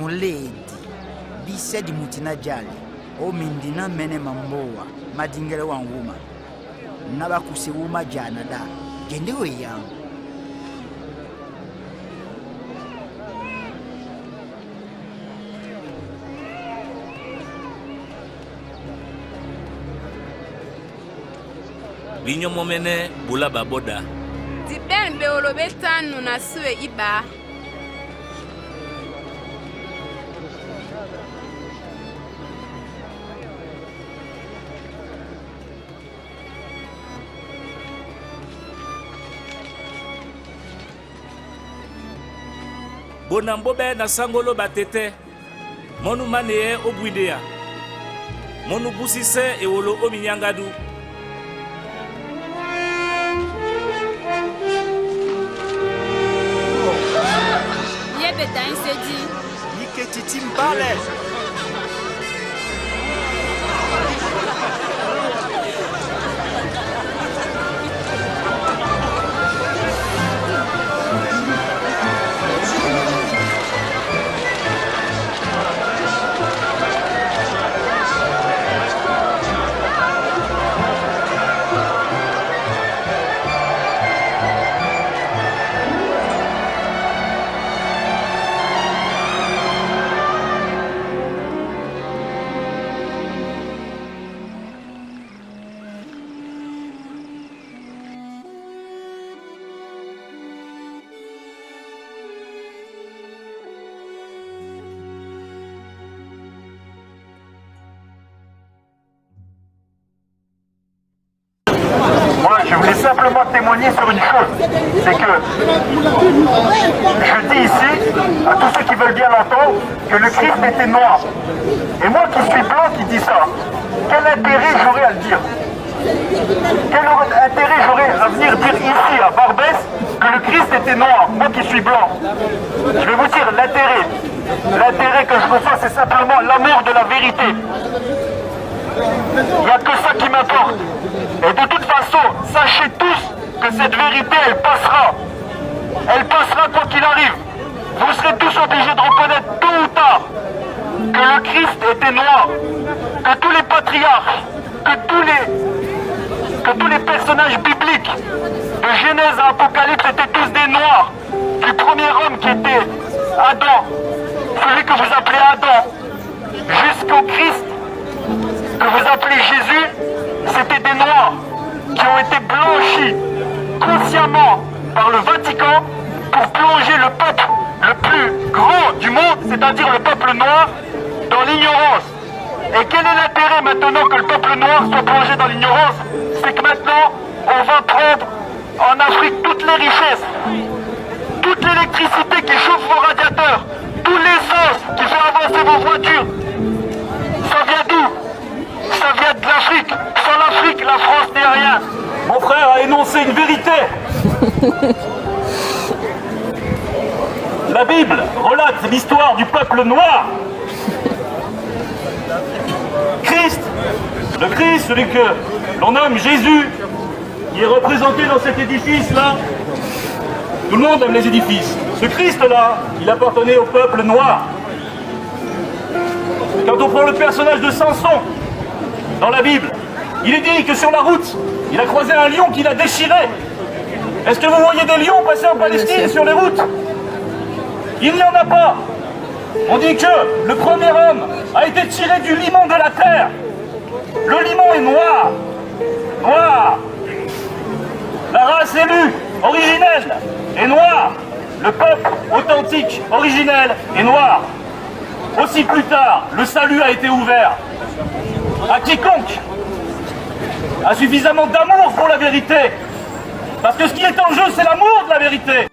muledi bisedi mutina jali o mindina mene mamboa madingere wanguma naba kusiwuma jana da gendewe yangu Binyo momene bula baboda Diben be olobetanu na suwe iba Bonambobe na sangolo batete Monu maneye obwidea Monu busise e wolo ominyangadu Yebeta insedi Ike titimbale Je voulais simplement témoigner sur une chose, c'est que je dis ici, à tous ceux qui veulent bien l'entendre, que le Christ était noir. Et moi qui suis blanc qui dis ça, quel intérêt j'aurais à le dire? Quel intérêt j'aurais à venir dire ici, à Barbès, que le Christ était noir, moi qui suis blanc? Je vais vous dire l'intérêt. L'intérêt que je reçois, c'est simplement l'amour de la vérité. Il n'y a que ça qui m'importe. Et de toute façon, sachez tous que cette vérité, elle passera. Elle passera quoi qu'il arrive. Vous serez tous obligés de reconnaître tôt ou tard que le Christ était noir, que tous les patriarches, que tous les personnages bibliques, de Genèse à Apocalypse, étaient tous des noirs. Du premier homme qui était Adam, celui que vous appelez Adam, jusqu'au Christ, que vous appelez Jésus, c'était des noirs qui ont été blanchis consciemment par le Vatican pour plonger le peuple le plus grand du monde, c'est-à-dire le peuple noir, dans l'ignorance. Et quel est l'intérêt maintenant que le peuple noir soit plongé dans l'ignorance? C'est que maintenant, on va prendre en Afrique toutes les richesses, toute l'électricité qui chauffe vos radiateurs, tous les sens qui font avancer vos voitures. Ça vient d'où? Ça vient de l'Afrique. Sans l'Afrique, la France n'est rien. Mon frère a énoncé une vérité. La Bible relate l'histoire du peuple noir. Christ, le Christ, celui que l'on nomme Jésus, qui est représenté dans cet édifice-là. Tout le monde aime les édifices. Ce Christ-là, il appartenait au peuple noir. Quand on prend le personnage de Samson, dans la Bible, il est dit que sur la route, il a croisé un lion qu'il a déchiré. Est-ce que vous voyez des lions passer en Palestine sur les routes? Il n'y en a pas. On dit que le premier homme a été tiré du limon de la terre. Le limon est noir. Noir. La race élue, originelle, est noire. Le peuple authentique, originel, est noir. Aussi plus tard, le salut a été ouvert à quiconque a suffisamment d'amour pour la vérité. Parce que ce qui est en jeu, c'est l'amour de la vérité.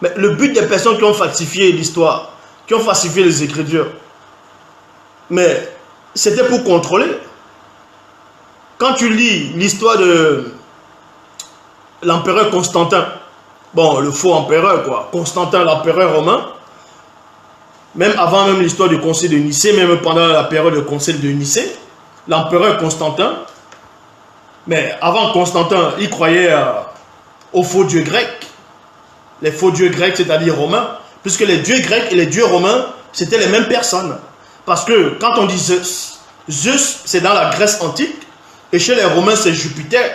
Mais le but des personnes qui ont falsifié l'histoire, qui ont falsifié les Écritures. Mais c'était pour contrôler. Quand tu lis l'histoire de l'empereur Constantin, bon, le faux empereur, quoi, Constantin, l'empereur romain, même avant même l'histoire du Concile de Nicée, même pendant la période du Concile de Nicée, l'empereur Constantin, mais avant Constantin, il croyait aux faux dieux grecs. Les faux dieux grecs, c'est-à-dire romains, puisque les dieux grecs et les dieux romains, c'était les mêmes personnes. Parce que quand on dit Zeus, Zeus, c'est dans la Grèce antique, et chez les Romains, c'est Jupiter.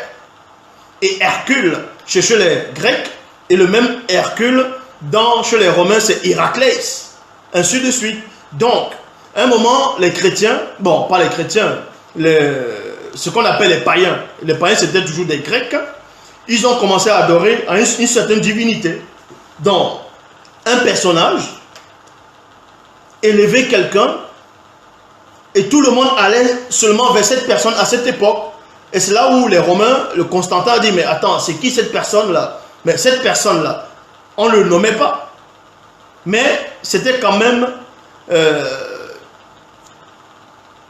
Et Hercule, chez les Grecs, et le même Hercule, chez les Romains, c'est Héraclès. Ainsi de suite. Donc, à un moment, les chrétiens, bon, pas les chrétiens, ce qu'on appelle les païens c'était toujours des Grecs, ils ont commencé à adorer une certaine divinité. Donc, un personnage élevait quelqu'un et tout le monde allait seulement vers cette personne à cette époque. Et c'est là où les Romains, le Constantin a dit, mais attends, c'est qui cette personne-là? Mais cette personne-là, on ne le nommait pas. Mais c'était quand même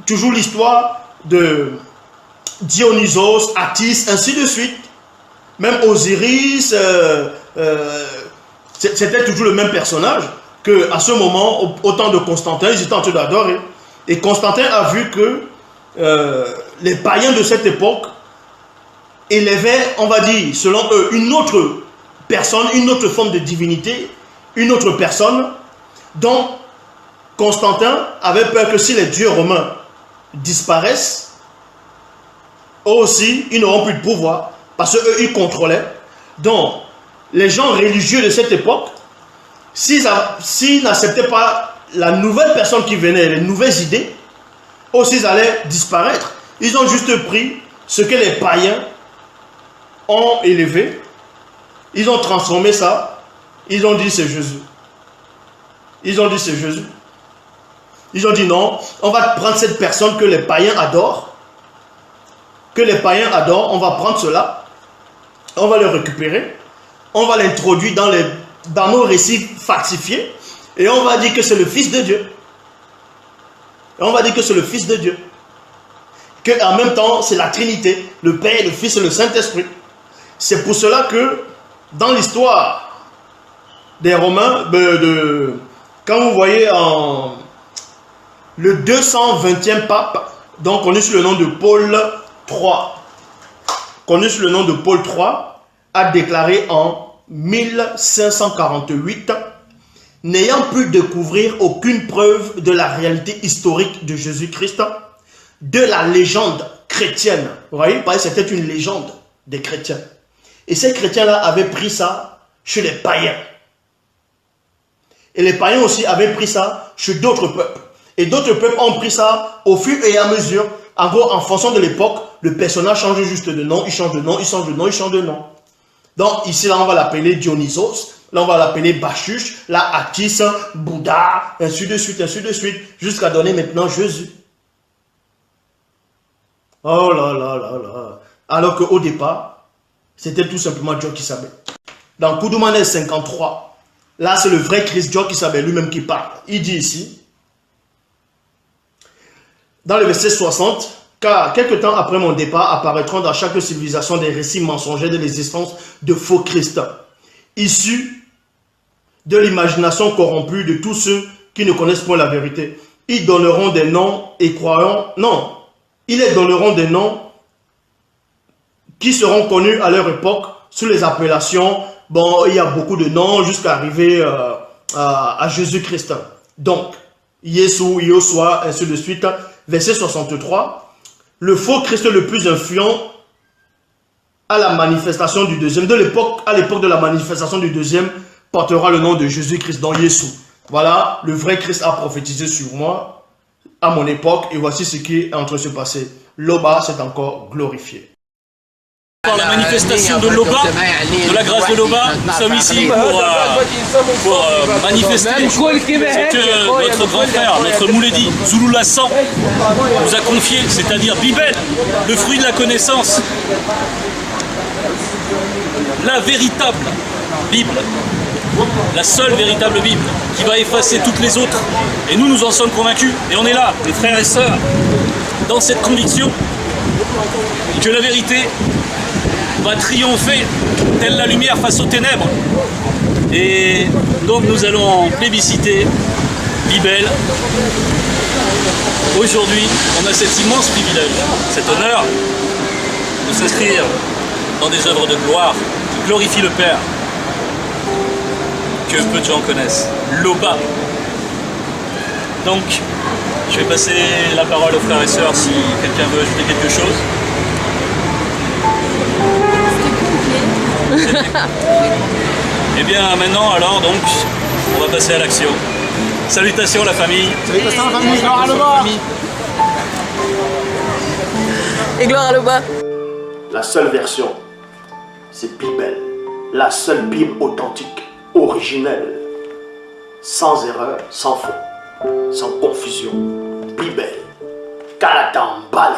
toujours l'histoire de Dionysos, Attis, ainsi de suite. Même Osiris, c'était toujours le même personnage qu'à ce moment, au temps de Constantin, ils étaient en train d'adorer. Et Constantin a vu que les païens de cette époque élevaient, on va dire, selon eux, une autre personne, une autre forme de divinité, une autre personne. Donc, Constantin avait peur que si les dieux romains disparaissent, eux aussi, ils n'auront plus de pouvoir, parce qu'eux, ils contrôlaient. Donc, les gens religieux de cette époque, s'ils n'acceptaient pas la nouvelle personne qui venait, les nouvelles idées, aussi ils allaient disparaître. Ils ont juste pris ce que les païens ont élevé, ils ont transformé ça, ils ont dit c'est Jésus. Ils ont dit c'est Jésus. Ils ont dit non, on va prendre cette personne que les païens adorent, on va prendre cela, on va le récupérer, on va l'introduire dans nos récits falsifiés, et on va dire que c'est le Fils de Dieu. Et on va dire que c'est le Fils de Dieu. Qu'en même temps, c'est la Trinité, le Père, le Fils et le Saint-Esprit. C'est pour cela que, dans l'histoire des Romains, quand vous voyez le 220e pape, donc connu sous le nom de Paul III, a déclaré en 1548, n'ayant pu découvrir aucune preuve de la réalité historique de Jésus-Christ, de la légende chrétienne. Vous voyez, c'était une légende des chrétiens. Et ces chrétiens-là avaient pris ça chez les païens. Et les païens aussi avaient pris ça chez d'autres peuples. Et d'autres peuples ont pris ça au fur et à mesure. En gros, en fonction de l'époque, le personnage change juste de nom, il change de nom, il change de nom, il change de nom. Donc ici, là, on va l'appeler Dionysos. Là, on va l'appeler Bachuch, là, Attis, Bouddha, ainsi de suite, jusqu'à donner maintenant Jésus. Oh là là là là. Alors qu'au départ, c'était tout simplement Dieu qui savait. Dans Koudoumane 53, là, c'est le vrai Christ Dieu qui savait, lui-même qui parle. Il dit ici, dans le verset 60, car quelque temps après mon départ, apparaîtront dans chaque civilisation des récits mensongers de l'existence de faux Christ, issus de l'imagination corrompue de tous ceux qui ne connaissent point la vérité. Ils donneront des noms et croiront... Non, ils les donneront des noms qui seront connus à leur époque sous les appellations. Bon, il y a beaucoup de noms jusqu'à arriver à Jésus-Christ. Donc, Yesu, Yosua, ainsi de suite. Verset 63. Le faux Christ le plus influent à la manifestation du deuxième, à l'époque de la manifestation du deuxième, portera le nom de Jésus-Christ dans Yesu. Voilà, le vrai Christ a prophétisé sur moi à mon époque et voici ce qui est en train de se passer. L'Oba s'est encore glorifié. Par la manifestation de l'Oba, de la grâce de l'Oba, nous sommes ici pour manifester ce que notre grand frère, notre Mouledi, Zoulou Lassan, nous a confié, c'est-à-dire Bibel, le fruit de la connaissance, la véritable Bible, la seule véritable Bible, qui va effacer toutes les autres. Et nous en sommes convaincus. Et on est là, les frères et sœurs, dans cette conviction que la vérité va triompher, telle la lumière face aux ténèbres. Et donc nous allons plébisciter Bibel. Aujourd'hui, on a cet immense privilège, cet honneur de s'inscrire dans des œuvres de gloire qui glorifient le Père, que peu de gens connaissent, l'Oba. Donc, je vais passer la parole aux frères et sœurs si quelqu'un veut ajouter quelque chose. Et bien maintenant alors donc, on va passer à l'action. Salutations la famille. Salutations la famille, gloire à l'Oba. Et gloire à l'Oba. La seule version, c'est Bibel. La seule Bible authentique, originelle, sans erreur, sans faute, sans confusion. Bibel. Kalatan Balé.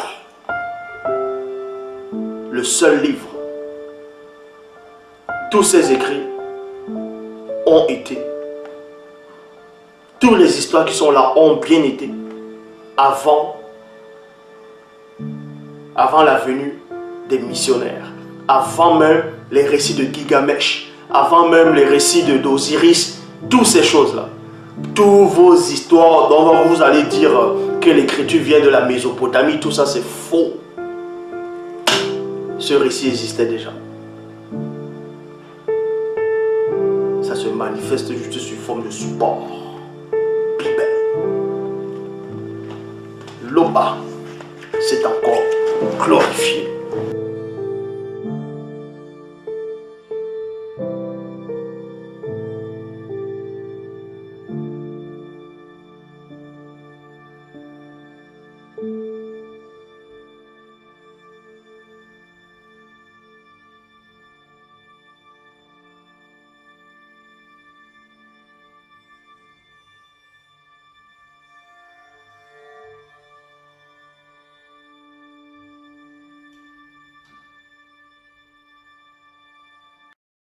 Le seul livre. Tous ces écrits ont été. Toutes les histoires qui sont là ont bien été avant la venue des missionnaires, avant même les récits de Gilgamesh, avant même les récits d'Osiris, toutes ces choses-là. Toutes vos histoires dont vous allez dire que l'écriture vient de la Mésopotamie, tout ça c'est faux. Ce récit existait déjà. Ça se manifeste juste sous forme de support. Bibel. L'Oba, c'est encore glorifié. Thank you.